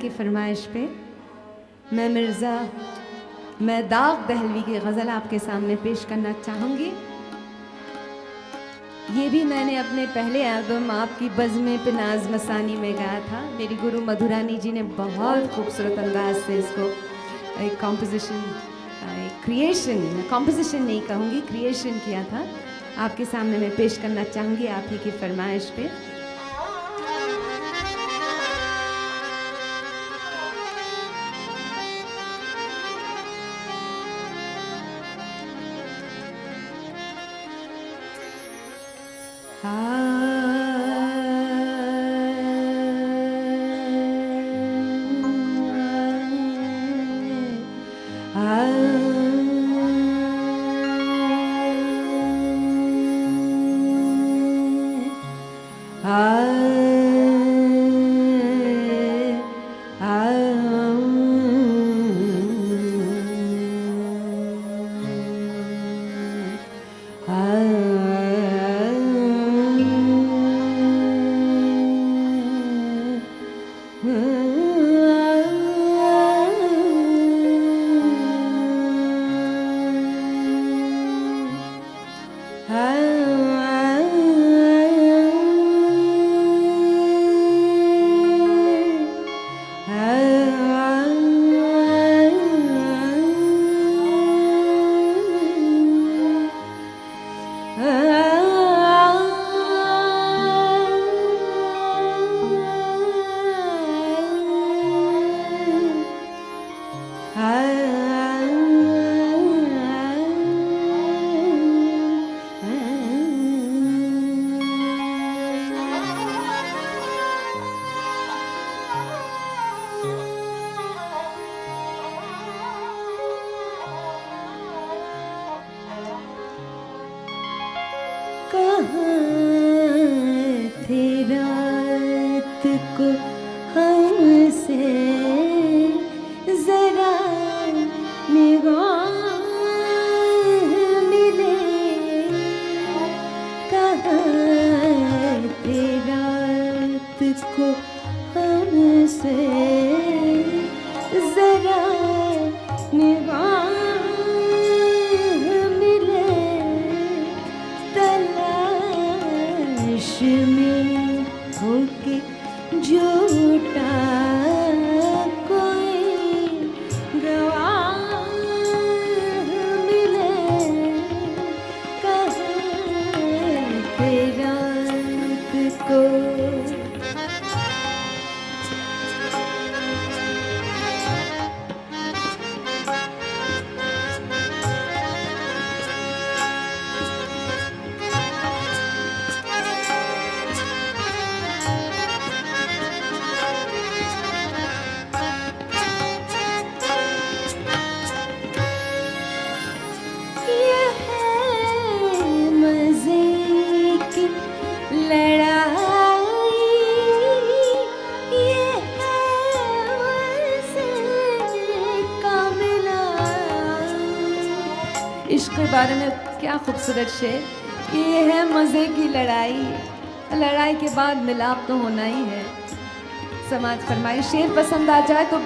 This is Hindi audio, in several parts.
की फरमाइश पे मैं दाग दहलवी की गज़ल आपके सामने पेश करना चाहूँगी। ये भी मैंने अपने पहले एल्बम आपकी बज़्म पे नाज़ मसानी में गाया था। मेरी गुरु मधुरानी जी ने बहुत खूबसूरत अंदाज से इसको एक कॉम्पोजिशन नहीं कहूँगी, क्रिएशन किया था। आपके सामने मैं पेश करना चाहूँगी आप ही की फरमाइश पे। इश्क के बारे में क्या खूबसूरत शेर। ये है मज़े की लड़ाई, लड़ाई के बाद मिलाप तो होना ही है। समाज फरमाई शेर पसंद आ जाए तो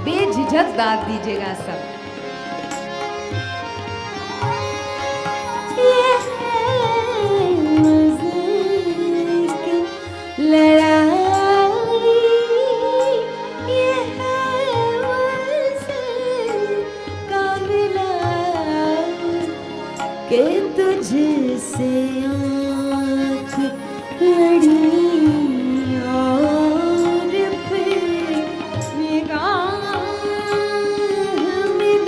बेझिझक दाद दीजिएगा सब। ये है मज़े की लड़ाई, के तुझसे आँख लड़ी और फिर निगाह मिली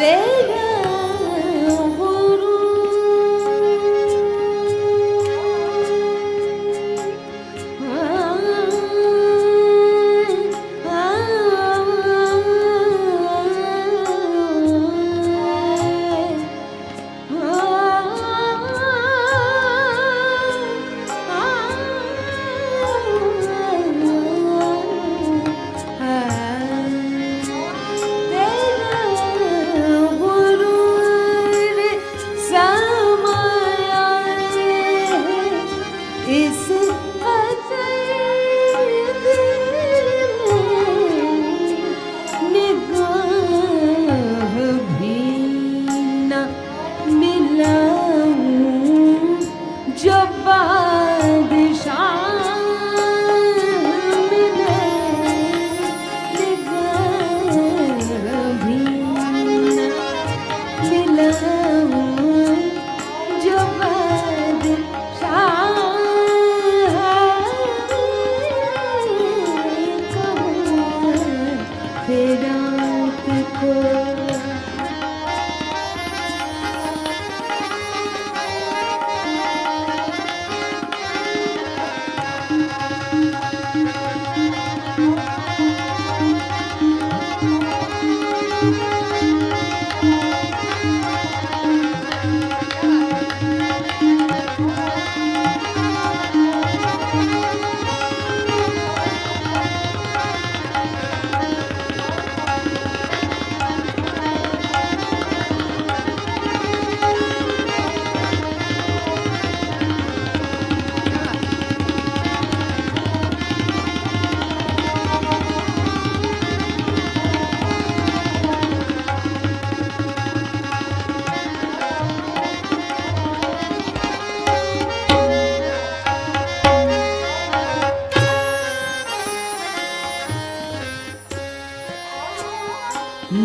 तेरा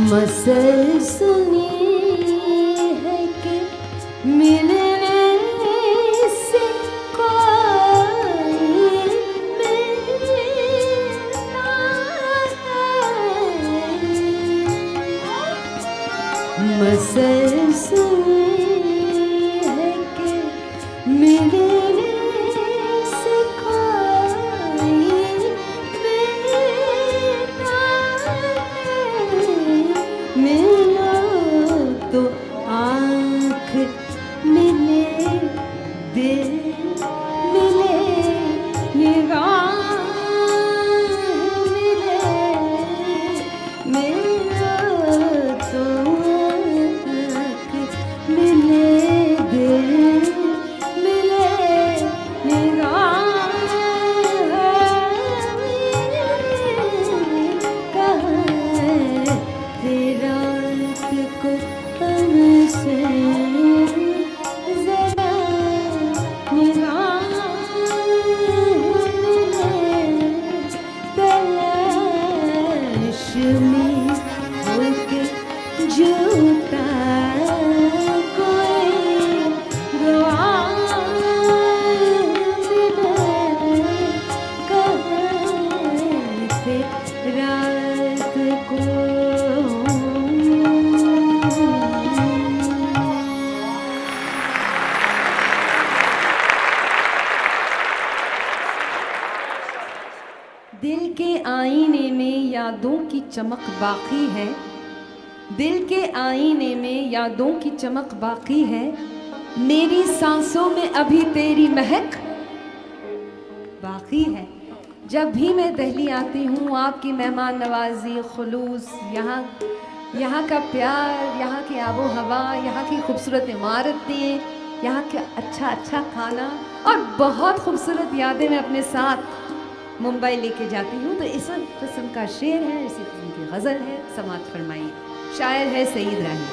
मसल सुनी है कि मिलने से कोई मिलता है। मसल सुनी है कि मिलने से कोई मिलो तो आँख मिले, दिल मिले, निगाह मिले, मिलो तो आँख मिले, दिल मिले, निगाह मिले, कहाँ रात को हमसे जरा निगाह मिले, तलाश में होके झूठा कोई गवाह मिले, कहाँ थे रात को। दिल के आईने में यादों की चमक बाकी है, दिल के आईने में यादों की चमक बाकी है, मेरी सांसों में अभी तेरी महक बाकी है। जब भी मैं दिल्ली आती हूँ, आपकी मेहमान नवाजी, खुलूस, यहाँ का प्यार, यहाँ की आबो हवा, यहाँ की खूबसूरत इमारतें, यहाँ का अच्छा खाना और बहुत खूबसूरत यादें मैं अपने साथ मुंबई लेके जाती हूँ। तो इस किस्म का शेर है, इसी किस्म की गज़ल है, समात फरमाइए। शायर है सईद राही।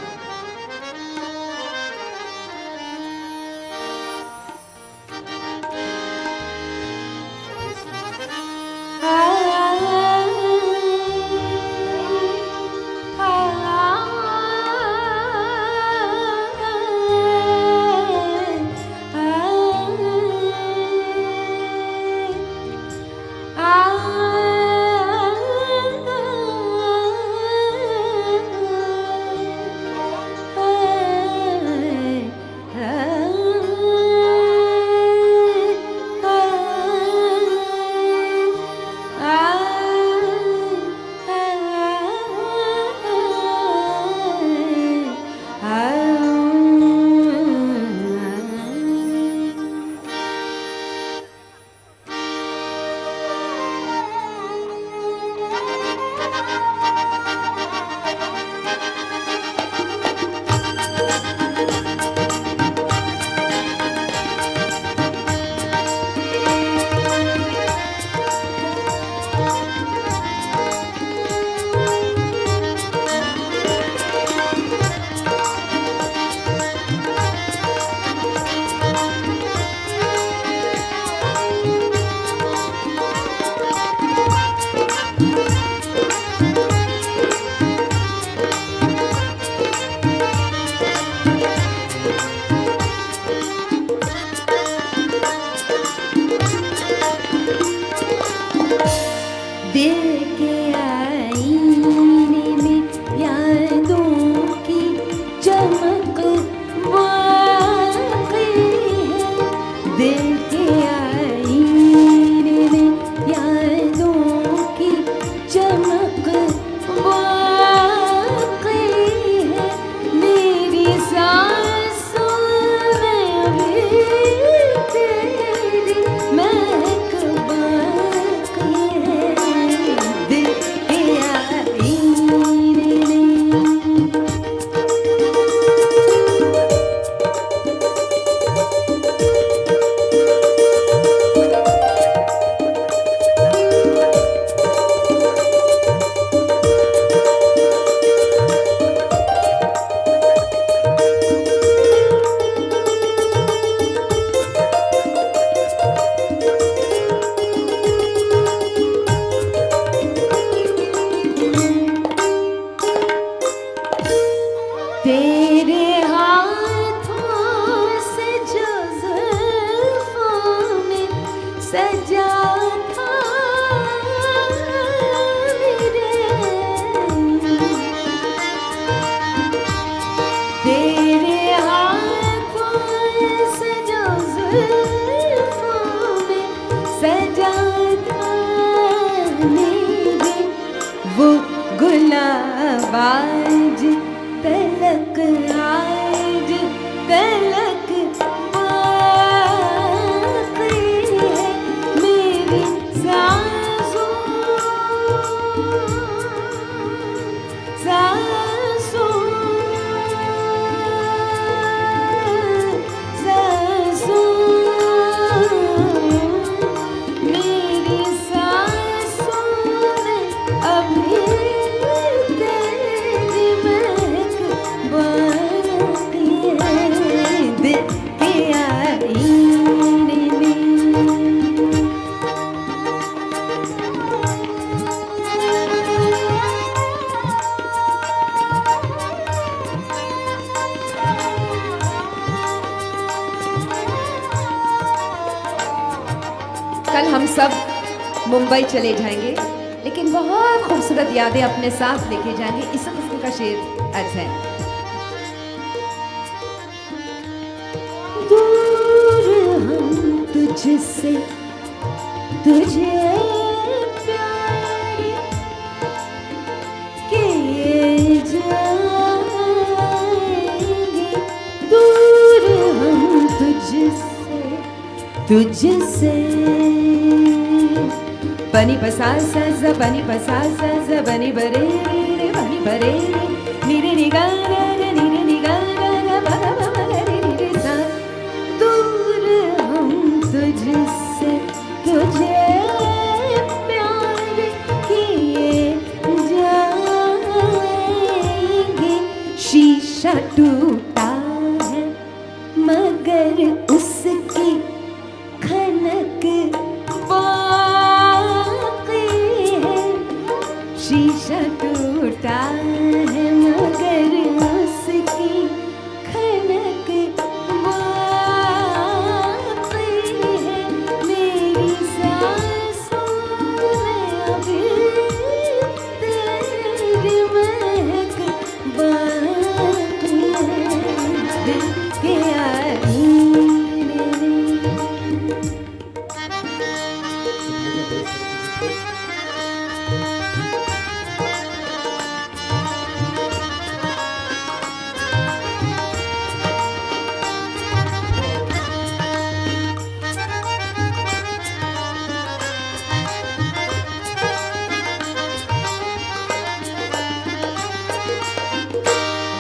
तेरे हाथों से जो ज़ुल्फ़ों में सजा था मेरे, तेरे हाथों से जो ज़ुल्फ़ों में सजा था मेरे, वो गुलाब आज तलक आज तलक बाक़ी है मेरी सांसों सांसों सांसों मेरी सांसों में अभी तेरी महक बाकी है दिल के आईने में। कल हम सब मुंबई चले जाएंगे, लेकिन बहुत खूबसूरत यादें अपने साथ लेके जाएंगे। इस किस्म का शेर अर्ज है। दूर हम तुझसे तुझे प्यार किए जाएंगे, दूर हम तुझसे बनी पसा सा बनी पसा सा बनी बरे रे बनी बरे नीरे निगा नीरे निगा रे सा, दूर हम तुझसे तुझे प्यार किए जाएंगे, शीशा टूटा है मगर उसकी खनक बाकी है, शीशा टूटा है मगर उसकी खनक बाकी है, मेरी सांसों में अभी तेरी महक बाकी है दिल के आईने में।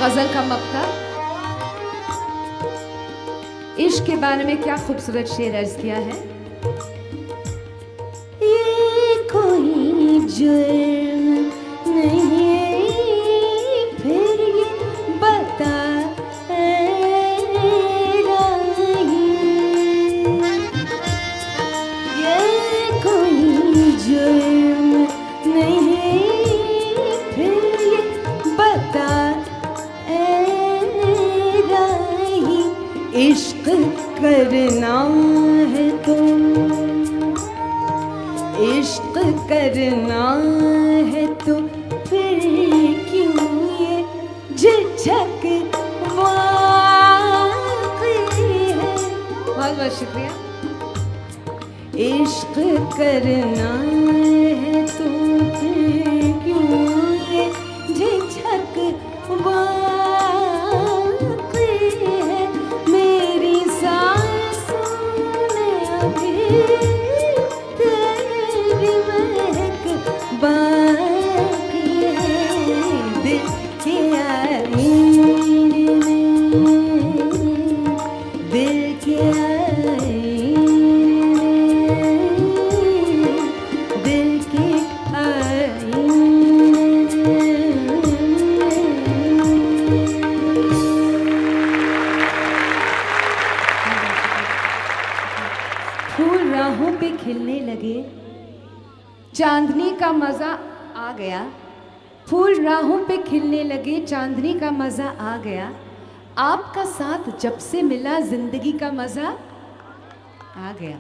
गजल का मक्ता, इश्क के बारे में क्या खूबसूरत शेर अर्ज किया है। ये कोई जुर्म नहीं फिर ये बता ये कोई जुर्म नहीं फिर ये बता इश्क करना है तो, इश्क करना है तो फिर क्यों ये झिझक वाक़ई है। बहुत बहुत शुक्रिया। इश्क करना है तो फिर क्यों ये झिझक वाक़ई है, मेरी सांसों में अभी तेरी महक बाकी है दिल के आईने में, दिल के आईने में, दिल के आईने राहों पे खिलने लगे, चांदनी का मजा आ गया, फूल राहों पे खिलने लगे, चांदनी का मजा आ गया, आपका साथ जब से मिला जिंदगी का मजा आ गया।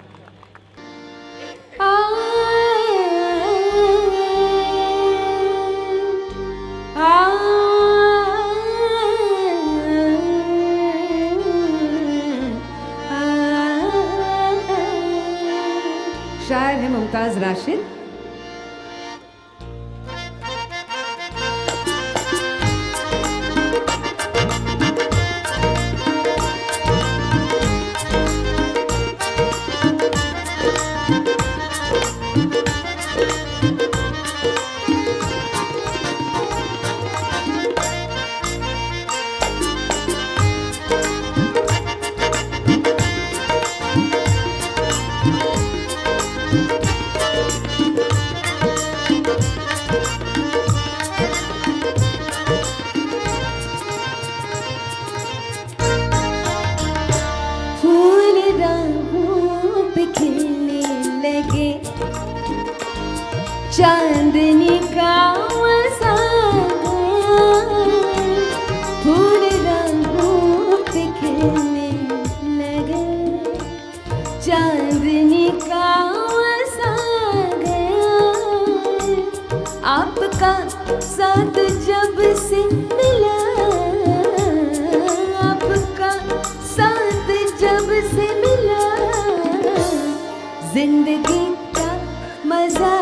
शायर है मुमताज राशिद। चांदनी का मजा फूल रंगों पे खिलने लगे, चांदनी का मजा गया, आपका साथ जब से मिला, आपका साथ जब से मिला, जिंदगी का मजा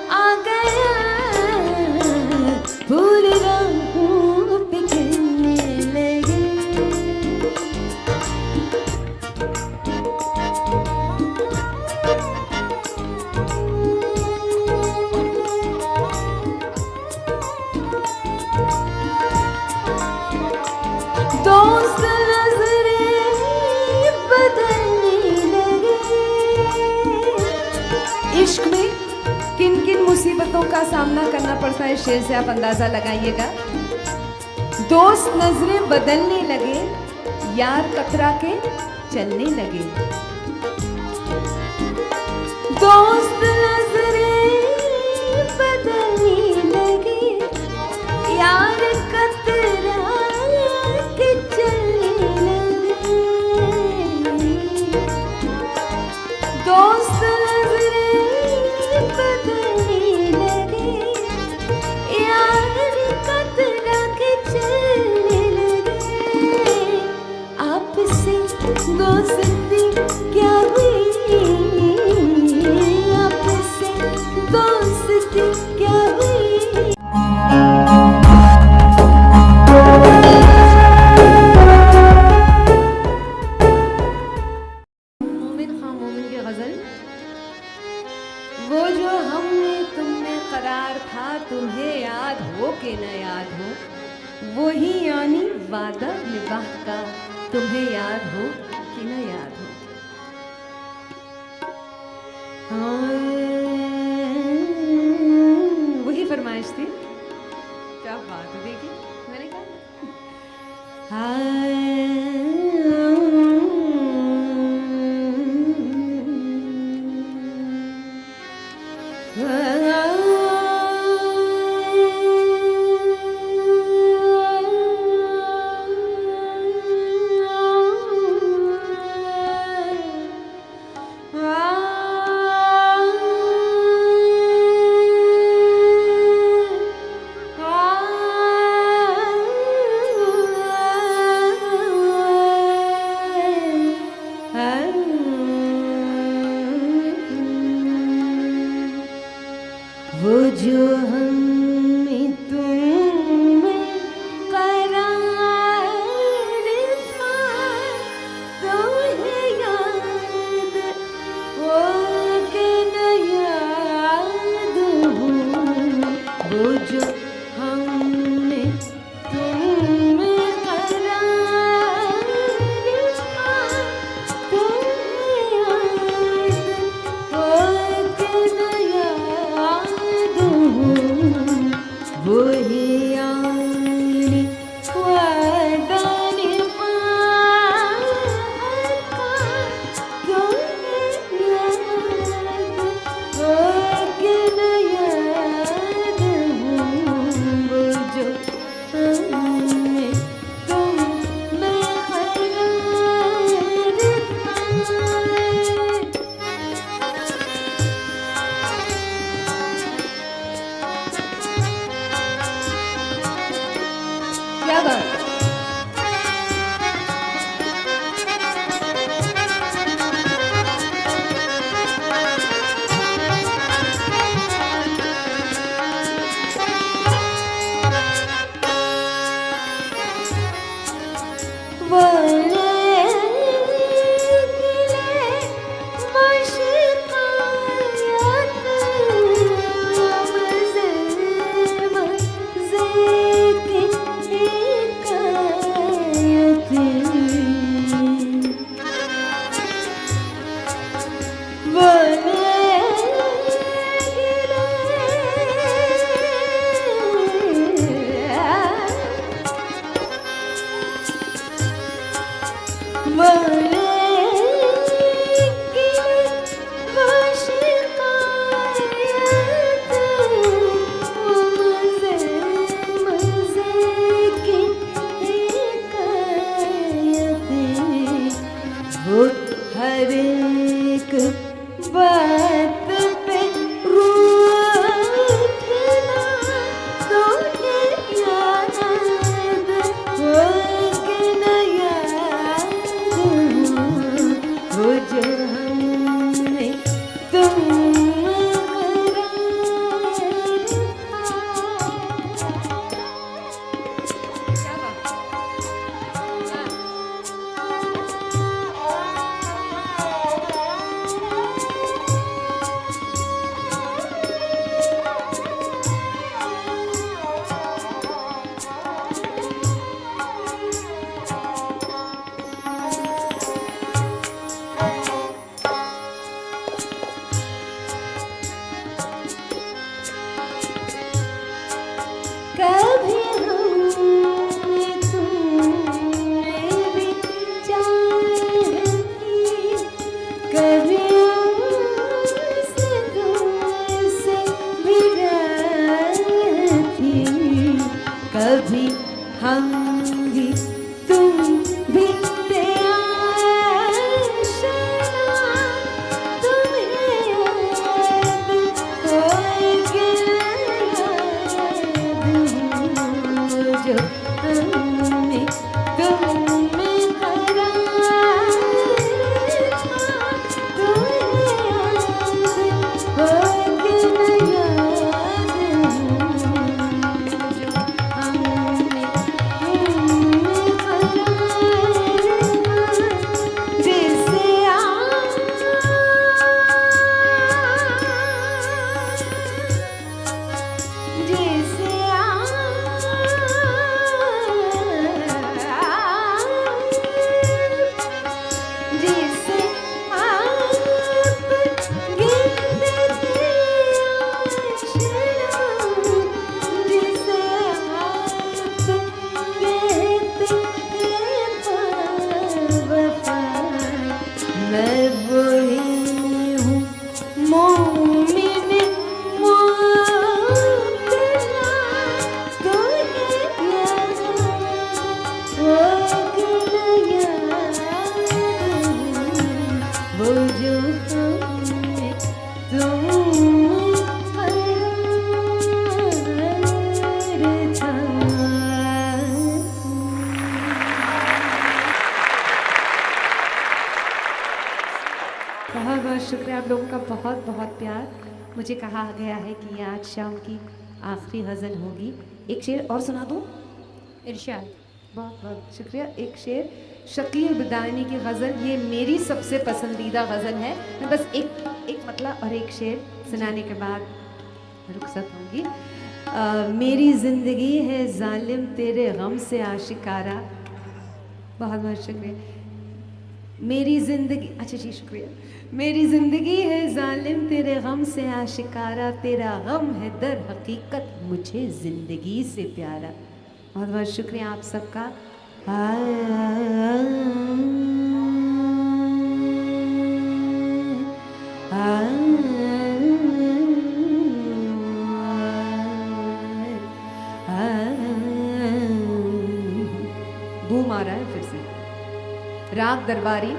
आ गया, फूल राहों पे खिलने लगे। दोस्त नजरें बदलने लगे। इश्क में किन किन मुसीबतों का सामना करना पड़ता है, शेर से आप अंदाजा लगाइएगा। दोस्त नजरें बदलने लगे, यार कतरा के चलने लगे। दोस्त नजरें बदलने लगे, यार कतरा के चलने लगे। दोस्त दोस्ती क्या हुई, आपसे दोस्ती क्या हुई। मोमिन खां मोमिन की गजल। वो जो हमने तुमने करार था, तुम्हें याद हो कि न याद हो, वही यानी वादा निभाह का, तुम्हें याद हो कि न याद हो। वही फरमाइश थी। क्या बात है, देखिए मैंने कहा में तुम में करार था। क्या बात। हर एक बात पे रूठना तुझे याद हो कि न याद हो जो हमने तुम कभी हमने तुमने भी चाही, कभी हमसे तुमसे भी थी, कभी हम भी तुम भी थे आशिना, तुम्हें याद हो कि जो हमने तुम में करार था, तुम्हें याद हो कि न याद जो हमने तुम में करार था, जिसे जिसे जिसे आप गिनते थे आशिना, जिसे आप कहते थे बेवफा, मैं वही हूँ मोमिन मोहब्बला, तुझे याद हो कि न याद वो जो हमने तुम करार था। बहुत बहुत शुक्रिया आप लोगों का, बहुत बहुत प्यार। मुझे कहा गया है कि ये आज शाम की आखिरी गज़ल होगी। एक शेर और सुना दूँ? इरशाद। बहुत बहुत शुक्रिया। एक शेर शकील बदानी की गज़ल, ये मेरी सबसे पसंदीदा गज़ल है। मैं बस एक मतला और एक शेर सुनाने के बाद रुखसत होंगी। मेरी ज़िंदगी है जालिम तेरे गम से आशिकारा। बहुत बहुत शुक्रिया। मेरी ज़िंदगी, अच्छा जी शुक्रिया। मेरी ज़िंदगी है जालिम तेरे गम से आशिकारा, तेरा गम है दर हकीकत मुझे ज़िंदगी से प्यारा। बहुत बहुत शुक्रिया आप सबका। बूम आ रहा है फिर से। राग दरबारी,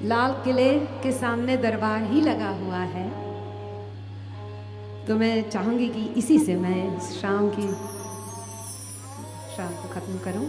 लाल किले के सामने दरबार ही लगा हुआ है। तो मैं चाहूंगी कि इसी से मैं शाम को खत्म करूं।